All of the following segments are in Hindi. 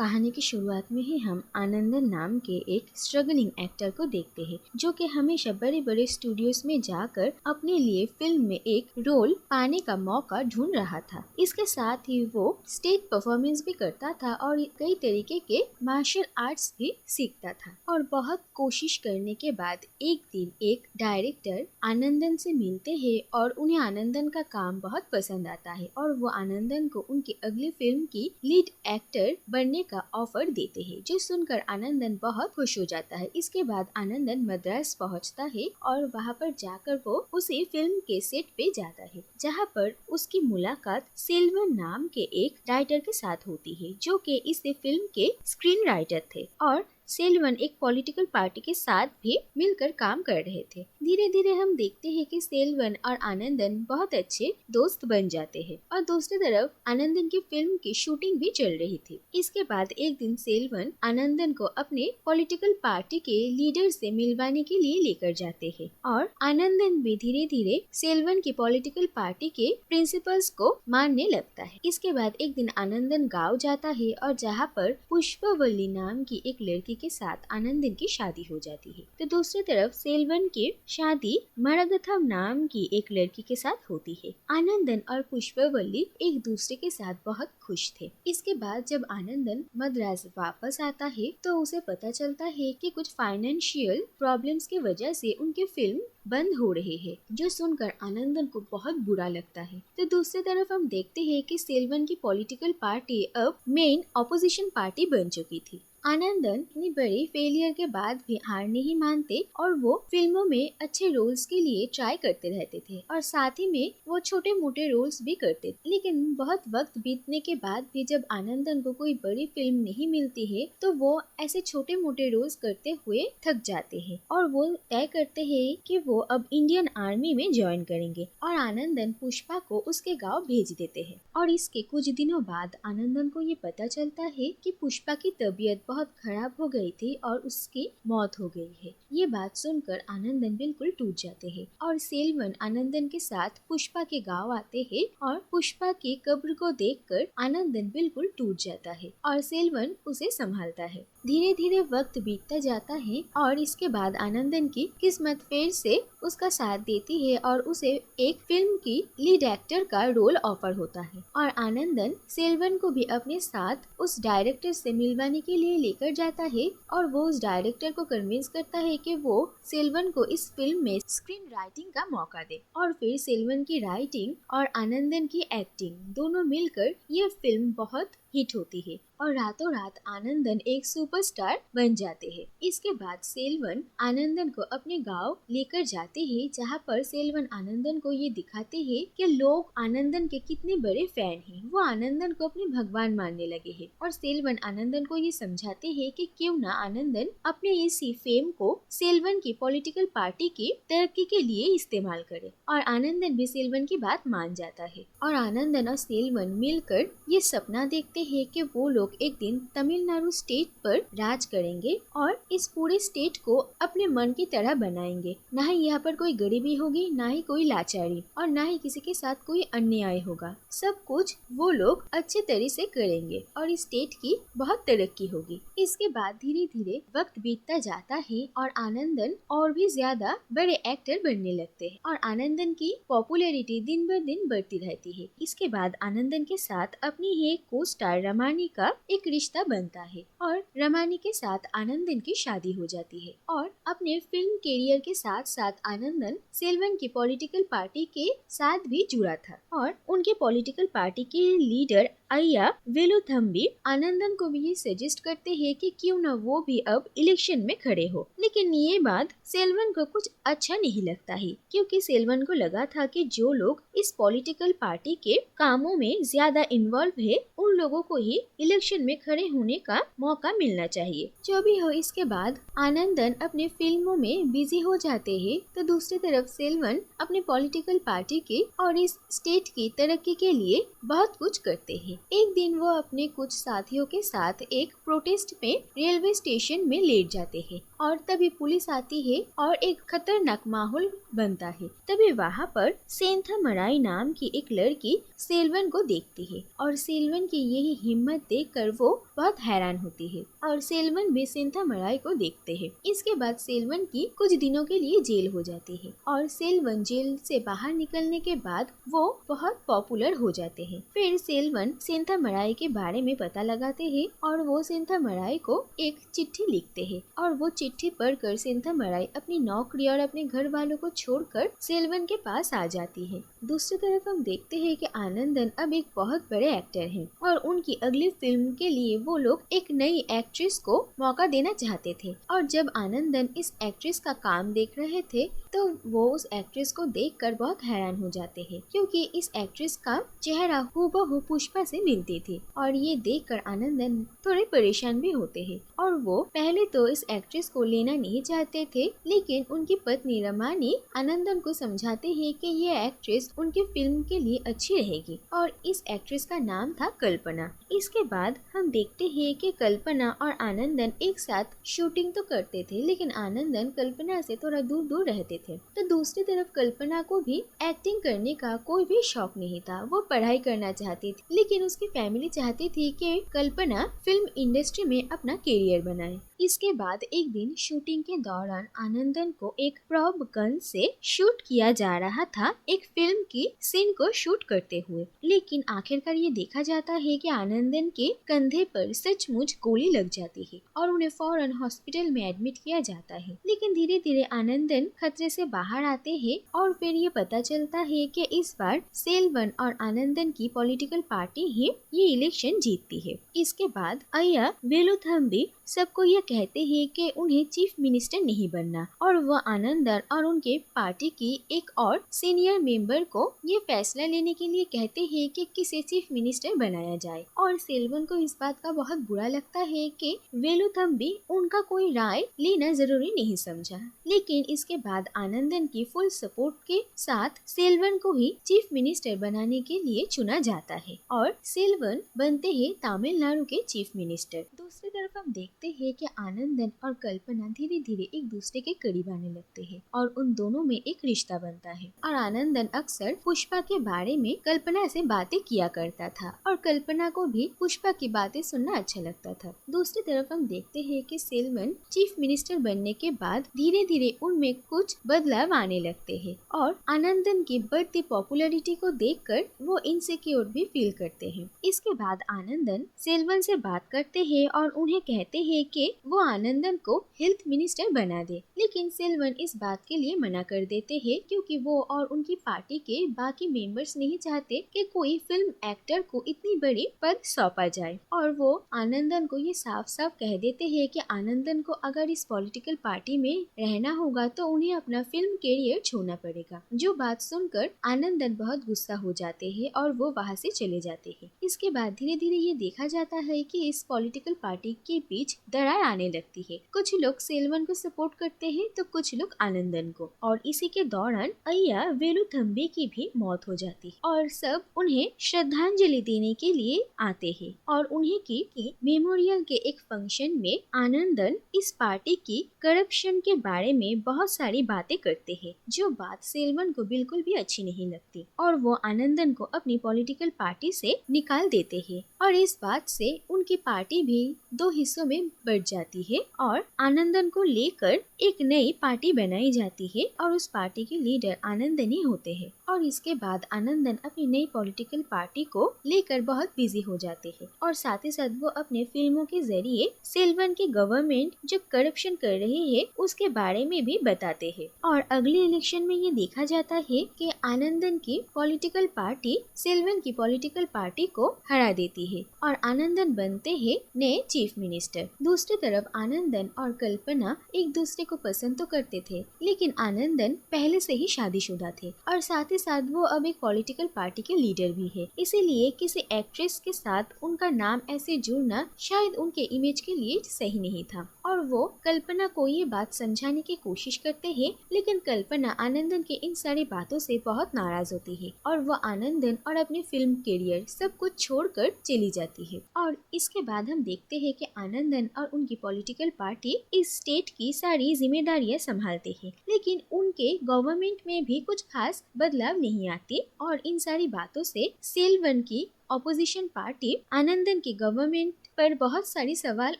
कहानी की शुरुआत में ही हम आनंदन नाम के एक स्ट्रगलिंग एक्टर को देखते हैं, जो कि हमेशा बड़े बड़े स्टूडियोज में जाकर अपने लिए फिल्म में एक रोल पाने का मौका ढूंढ रहा था। इसके साथ ही वो स्टेज परफॉर्मेंस भी करता था और कई तरीके के मार्शल आर्ट्स भी सीखता था। और बहुत कोशिश करने के बाद एक दिन एक डायरेक्टर आनंदन से मिलते हैं और उन्हें आनंदन का काम बहुत पसंद आता है और वो आनंदन को उनकी अगली फिल्म की लीड एक्टर बनने का ऑफर देते हैं, जो सुनकर आनंदन बहुत खुश हो जाता है। इसके बाद आनंदन मद्रास पहुंचता है और वहां पर जाकर वो उसी फिल्म के सेट पे जाता है, जहां पर उसकी मुलाकात सेल्वन नाम के एक राइटर के साथ होती है, जो कि इस फिल्म के स्क्रीन राइटर थे और सेल्वन एक पॉलिटिकल पार्टी के साथ भी मिलकर काम कर रहे थे। धीरे धीरे हम देखते हैं कि सेल्वन और आनंदन बहुत अच्छे दोस्त बन जाते हैं और दूसरी तरफ आनंदन की फिल्म की शूटिंग भी चल रही थी। इसके बाद एक दिन सेल्वन आनंदन को अपने पॉलिटिकल पार्टी के लीडर से मिलवाने के लिए लेकर जाते हैं और आनंदन भी धीरे धीरे सेल्वन की पॉलिटिकल पार्टी के प्रिंसिपल्स को मानने लगता है। इसके बाद एक दिन आनंदन गाँव जाता है और जहाँ पर पुष्पवल्ली नाम की एक लड़की के साथ आनंदन की शादी हो जाती है, तो दूसरी तरफ सेल्वन की शादी मरगथम नाम की एक लड़की के साथ होती है। आनंदन और पुष्पवल्ली एक दूसरे के साथ बहुत खुश थे। इसके बाद जब आनंदन मद्रास वापस आता है तो उसे पता चलता है कि कुछ फाइनेंशियल प्रॉब्लम्स की वजह से उनकी फिल्म बंद हो रही है, जो सुनकर आनंदन को बहुत बुरा लगता है। तो दूसरी तरफ हम देखते हैं कि सेल्वन की पॉलिटिकल पार्टी अब मेन ऑपोजिशन पार्टी बन चुकी थी। आनंदन इतनी बड़ी फेलियर के बाद भी हार नहीं मानते और वो फिल्मों में अच्छे रोल्स के लिए ट्राई करते रहते थे और साथ ही में वो छोटे मोटे रोल्स भी करते थे। लेकिन बहुत वक्त बीतने के बाद भी जब आनंदन को कोई बड़ी फिल्म नहीं मिलती है तो वो ऐसे छोटे मोटे रोल्स करते हुए थक जाते हैं और वो तय करते हैं कि वो अब इंडियन आर्मी में ज्वाइन करेंगे और आनंदन पुष्पा को उसके गाँव भेज देते हैं। और इसके कुछ दिनों बाद आनंदन को ये पता चलता है कि पुष्पा की तबीयत बहुत खराब हो गई थी और उसकी मौत हो गई है। ये बात सुनकर आनंदन बिल्कुल टूट जाते हैं और सेल्वन आनंदन के साथ पुष्पा के गांव आते हैं और पुष्पा की कब्र को देखकर आनंदन बिल्कुल टूट जाता है और सेल्वन उसे संभालता है। धीरे धीरे वक्त बीतता जाता है और इसके बाद आनंदन की किस्मत फिर से उसका साथ देती है और उसे एक फिल्म की लीड एक्टर का रोल ऑफर होता है और आनंदन सेल्वन को भी अपने साथ उस डायरेक्टर से मिलवाने के लिए लेकर जाता है और वो उस डायरेक्टर को कन्विंस करता है कि वो सेल्वन को इस फिल्म में स्क्रीन राइटिंग का मौका दे। और फिर सेल्वन की राइटिंग और आनंदन की एक्टिंग दोनों मिलकर ये फिल्म बहुत हिट होती है और रातों रात आनंदन एक सुपरस्टार बन जाते हैं। इसके बाद सेल्वन आनंदन को अपने गांव लेकर जाते हैं, जहां पर सेल्वन आनंदन को ये दिखाते हैं कि लोग आनंदन के कितने बड़े फैन हैं। वो आनंदन को अपने भगवान मानने लगे हैं और सेल्वन आनंदन को ये समझाते हैं कि क्यों ना आनंदन अपने इसी फेम को सेल्वन की पॉलिटिकल पार्टी की तरक्की के लिए इस्तेमाल करे और आनंदन भी सेल्वन की बात मान जाता है और आनंदन और सेल्वन मिलकर ये सपना देखते हैं कि वो लोग एक दिन तमिलनाडु स्टेट पर राज करेंगे और इस पूरे स्टेट को अपने मन की तरह बनाएंगे। ना ही यहाँ पर कोई गरीबी होगी, ना ही कोई लाचारी और ना ही किसी के साथ कोई अन्याय होगा। सब कुछ वो लोग अच्छे तरह से करेंगे और इस स्टेट की बहुत तरक्की होगी। इसके बाद धीरे धीरे वक्त बीतता जाता है और आनंदन और भी ज्यादा बड़े एक्टर बनने लगते हैं और आनंदन की पॉपुलैरिटी दिन ब दिन बढ़ती रहती है। इसके बाद आनंदन के साथ अपनी ही एक को स्टार रमानी का एक रिश्ता बनता है और रमानी के साथ आनंदन की शादी हो जाती है और अपने फिल्म करियर के साथ साथ आनंदन सेल्वन की पॉलिटिकल पार्टी के साथ भी जुड़ा था और उनके पॉलिटिकल पार्टी के लीडर अय्या वेलुथम्बी आनंदन को भी ये सजेस्ट करते हैं कि क्यों ना वो भी अब इलेक्शन में खड़े हो। लेकिन ये बात सेल्वन को कुछ अच्छा नहीं लगता है, क्योंकि सेल्वन को लगा था कि जो लोग इस पॉलिटिकल पार्टी के कामों में ज्यादा इन्वॉल्व है उन लोगों को ही इलेक्शन में खड़े होने का मौका मिलना चाहिए। जो भी हो, इसके बाद आनंदन अपने फिल्मों में बिजी हो जाते हैं तो दूसरी तरफ सेल्वन अपने पॉलिटिकल पार्टी के और इस स्टेट की तरक्की के लिए बहुत कुछ करते हैं। एक दिन वो अपने कुछ साथियों के साथ एक प्रोटेस्ट में रेलवे स्टेशन में लेट जाते हैं और तभी पुलिस आती है और एक खतरनाक माहौल बनता है। तभी वहाँ पर सेंथा मराई नाम की एक लड़की सेल्वन को देखती है और सेल्वन की यही हिम्मत देखकर वो बहुत हैरान होती है और सेल्वन भी सेंथा मराई को देखते हैं। इसके बाद सेल्वन की कुछ दिनों के लिए जेल हो जाती है और सेल्वन जेल से बाहर निकलने के बाद वो बहुत पॉपुलर हो जाते हैं। फिर सेल्वन सेंथा मराई के बारे में पता लगाते हैं और वो सेंथा मराई को एक चिट्ठी लिखते हैं और वो चिट्ठी पढ़कर सेंथा मराई अपनी नौकरी और अपने घर वालों को छोड़कर सेल्वन के पास आ जाती है। दूसरी तरफ हम देखते हैं कि आनंदन अब एक बहुत बड़े एक्टर हैं और उनकी अगली फिल्म के लिए वो लोग एक नई एक्ट्रेस को मौका देना चाहते थे और जब आनंदन इस एक्ट्रेस का काम देख रहे थे तो वो उस एक्ट्रेस को देखकर बहुत हैरान हो जाते हैं क्योंकि इस एक्ट्रेस का चेहरा हूबहू पुष्पा से मिलती थी और ये देखकर आनंदन थोड़े परेशान भी होते हैं और वो पहले तो इस एक्ट्रेस को लेना नहीं चाहते थे, लेकिन उनकी पत्नी रमानी आनंदन को समझाते हैं कि ये एक्ट्रेस उनकी फिल्म के लिए अच्छी रहेगी और इस एक्ट्रेस का नाम था कल्पना। इसके बाद हम देखते हैं कि कल्पना और आनंदन एक साथ शूटिंग तो करते थे, लेकिन आनंदन कल्पना से थोड़ा दूर दूर रहते थे। तो दूसरी तरफ कल्पना को भी एक्टिंग करने का कोई भी शौक नहीं था, वो पढ़ाई करना चाहती थी, लेकिन उसकी फैमिली चाहती थी कि कल्पना फिल्म इंडस्ट्री में अपना करियर बनाए। इसके बाद एक दिन शूटिंग के दौरान आनंदन को एक प्रॉप गन से शूट किया जा रहा था एक फिल्म की सीन को शूट करते हुए, लेकिन आखिरकार ये देखा जाता है कि आनंदन के कंधे पर सचमुच गोली लग जाती है और उन्हें फौरन हॉस्पिटल में एडमिट किया जाता है। लेकिन धीरे धीरे आनंदन खतरे से बाहर आते हैं और फिर ये पता चलता है कि इस बार सेल्वन और आनंदन की पॉलिटिकल पार्टी ही ये इलेक्शन जीतती है। इसके बाद अय्या वेलुथम्बी सबको ये कहते हैं कि उन्हें चीफ मिनिस्टर नहीं बनना और वो आनंदन और उनके पार्टी की एक और सीनियर मेंबर को ये फैसला लेने के लिए कहते हैं कि किसे चीफ मिनिस्टर बनाया जाए और सेल्वन को इस बात का बहुत बुरा लगता है कि वेलुथम्बी उनका कोई राय लेना जरूरी नहीं समझा। लेकिन इसके बाद आनंदन की फुल सपोर्ट के साथ सेल्वन को ही चीफ मिनिस्टर बनाने के लिए चुना जाता है और सेल्वन बनते हैं तमिलनाडु के चीफ मिनिस्टर। दूसरी तरफ हम देखते हैं कि आनंदन और कल्पना धीरे धीरे एक दूसरे के करीब आने लगते हैं और उन दोनों में एक रिश्ता बनता है और आनंदन अक्सर पुष्पा के बारे में कल्पना से बातें किया करता था और कल्पना को भी पुष्पा की बातें सुनना अच्छा लगता था। दूसरी तरफ हम देखते हैं कि सेल्वन चीफ मिनिस्टर बनने के बाद धीरे धीरे उनमें कुछ बदलाव आने लगते हैं और आनंदन की बढ़ती पॉपुलैरिटी को देखकर वो इनसिक्योर भी फील करते हैं। इसके बाद आनंदन सेल्वन से बात करते हैं और उन्हें कहते हैं कि वो आनंदन को हेल्थ मिनिस्टर बना दे, लेकिन सेल्वन इस बात के लिए मना कर देते हैं क्योंकि वो और उनकी पार्टी के बाकी मेंबर्स नहीं चाहते कि कोई फिल्म एक्टर को इतनी बड़ी पद सौंपा जाए और वो आनंदन को ये साफ साफ कह देते हैं कि आनंदन को अगर इस पॉलिटिकल पार्टी में रहना होगा तो उन्हें अपना फिल्म करियर छोड़ना पड़ेगा। जो बात सुनकर आनंदन बहुत गुस्सा हो जाते हैं और वो वहाँ से चले जाते हैं। इसके बाद धीरे धीरे ये देखा जाता है कि इस पॉलिटिकल पार्टी के बीच दरार आने लगती है। कुछ लोग सेल्वन को सपोर्ट करते हैं तो कुछ लोग आनंदन को, और इसी के दौरान अय्या वेलुथम्बी की भी मौत हो जाती है और सब उन्हें श्रद्धांजलि देने के लिए आते हैं और उन्हें की मेमोरियल के एक फंक्शन में आनंदन इस पार्टी की करप्शन के बारे में बहुत सारी बातें करते हैं, जो बात सेल्वन को बिल्कुल भी अच्छी नहीं लगती और वो आनंदन को अपनी पॉलिटिकल पार्टी से निकाल देते हैं और इस बात से उनकी पार्टी भी दो हिस्सों में बढ़ जाती है और आनंदन को लेकर एक नई पार्टी बनाई जाती है और उस पार्टी के लीडर आनंदन ही होते हैं। और इसके बाद आनंदन अपनी नई पॉलिटिकल पार्टी को लेकर बहुत बिजी हो जाते हैं और साथ ही साथ वो अपने फिल्मों के जरिए सेल्वन की गवर्नमेंट जो करप्शन कर रही है उसके बारे में भी बताते हैं। और अगले इलेक्शन में ये देखा जाता है कि आनंदन की पॉलिटिकल पार्टी सेल्वन की पॉलिटिकल पार्टी को हरा देती है और आनंदन बनते हैं नए चीफ मिनिस्टर। दूसरी तरफ आनंदन और कल्पना एक दूसरे को पसंद तो करते थे, लेकिन आनंदन पहले से ही शादीशुदा थे और साथ ही साथ वो अब एक पॉलिटिकल पार्टी के लीडर भी है, इसीलिए किसी एक्ट्रेस के साथ उनका नाम ऐसे जुड़ना शायद उनके इमेज के लिए सही नहीं था। और वो कल्पना को ये बात समझाने की कोशिश करते हैं, लेकिन कल्पना आनंदन के इन सारी बातों से बहुत नाराज होती है और वो आनंदन और अपने फिल्म करियर सब कुछ छोड़कर चली जाती है। और इसके बाद हम देखते हैं कि आनंदन और उनकी पॉलिटिकल पार्टी इस स्टेट की सारी जिम्मेदारियां संभालते हैं, लेकिन उनके गवर्नमेंट में भी कुछ खास बदलाव नहीं आती और इन सारी बातों से सेल्वन की ऑपोजिशन पार्टी आनंदन की गवर्नमेंट पर बहुत सारी सवाल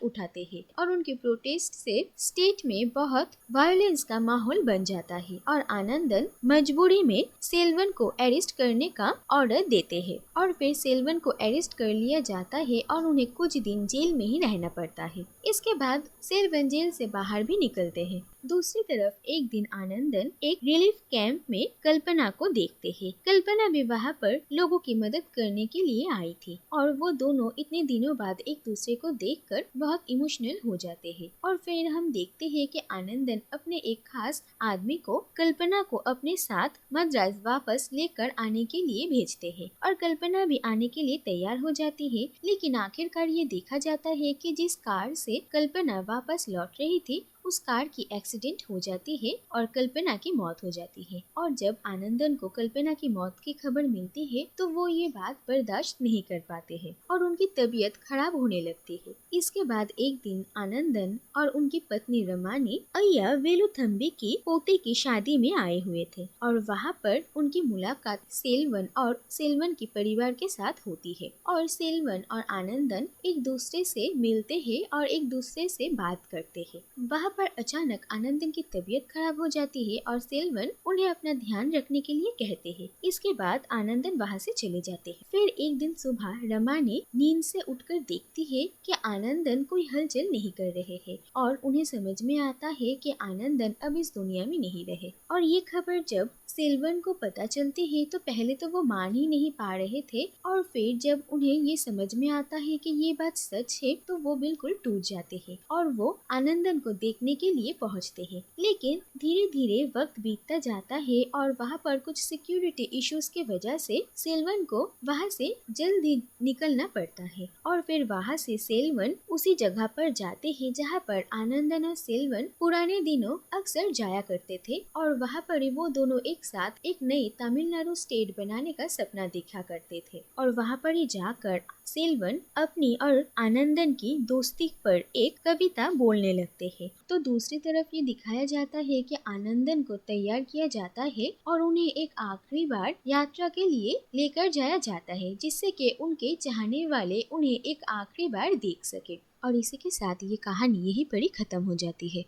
उठाते हैं और उनके प्रोटेस्ट से स्टेट में बहुत वायलेंस का माहौल बन जाता है और आनंदन मजबूरी में सेल्वन को अरेस्ट करने का ऑर्डर देते हैं और फिर सेल्वन को अरेस्ट कर लिया जाता है और उन्हें कुछ दिन जेल में ही रहना पड़ता है। इसके बाद सेल्वन जेल से बाहर भी निकलते हैं। दूसरी तरफ एक दिन आनंदन एक रिलीफ कैंप में कल्पना को देखते हैं। कल्पना भी वहाँ पर लोगों की मदद करने के लिए आई थी और वो दोनों इतने दिनों बाद एक दूसरे को देखकर बहुत इमोशनल हो जाते हैं। और फिर हम देखते हैं कि आनंदन अपने एक खास आदमी को कल्पना को अपने साथ मद्रास वापस लेकर आने के लिए भेजते हैं और कल्पना भी आने के लिए तैयार हो जाती है। लेकिन आखिरकार ये देखा जाता है कि जिस कार से कल्पना वापस लौट रही थी उस कार की एक्सीडेंट हो जाती है और कल्पना की मौत हो जाती है। और जब आनंदन को कल्पना की मौत की खबर मिलती है तो वो ये बात बर्दाश्त नहीं कर पाते हैं और उनकी तबीयत खराब होने लगती है। इसके बाद एक दिन आनंदन और उनकी पत्नी रमानी अय्या वेलुथम्बी की पोते की शादी में आए हुए थे और वहाँ पर उनकी मुलाकात सेल्वन और सेल्वन के परिवार के साथ होती है और सेल्वन और आनंदन एक दूसरे से मिलते हैं और एक दूसरे से बात करते हैं। वहाँ पर अचानक आनंदन की तबीयत खराब हो जाती है और सेल्वन उन्हें अपना ध्यान रखने के लिए कहते हैं। इसके बाद आनंदन वहाँ से चले जाते हैं। फिर एक दिन सुबह रमानी नींद से उठकर देखती है कि आनंदन कोई हलचल नहीं कर रहे हैं और उन्हें समझ में आता है कि आनंदन अब इस दुनिया में नहीं रहे। और ये खबर जब सेल्वन को पता चलती है तो पहले तो वो मान ही नहीं पा रहे थे और फिर जब उन्हें ये समझ में आता है कि ये बात सच है तो वो बिल्कुल टूट जाते हैं और वो आनंदन को देखने के लिए पहुंचते हैं। लेकिन धीरे धीरे वक्त बीतता जाता है और वहाँ पर कुछ सिक्योरिटी इश्यूज के वजह से सेल्वन को वहाँ से जल्दी निकलना पड़ता है और फिर वहाँ से सेल्वन उसी जगह पर जाते हैं जहाँ पर आनंदन और सेल्वन पुराने दिनों अक्सर जाया करते थे और वहाँ पर वो दोनों एक साथ एक नई तमिलनाडु स्टेट बनाने का सपना देखा करते थे और वहाँ पर ही जाकर सेल्वन अपनी और आनंदन की दोस्ती पर एक कविता बोलने लगते हैं। तो दूसरी तरफ ये दिखाया जाता है कि आनंदन को तैयार किया जाता है और उन्हें एक आखिरी बार यात्रा के लिए लेकर जाया जाता है जिससे कि उनके चाहने वाले उन्हें एक आखिरी बार देख सके। और इसी के साथ ये कहानी यहीं पर ही खत्म हो जाती है।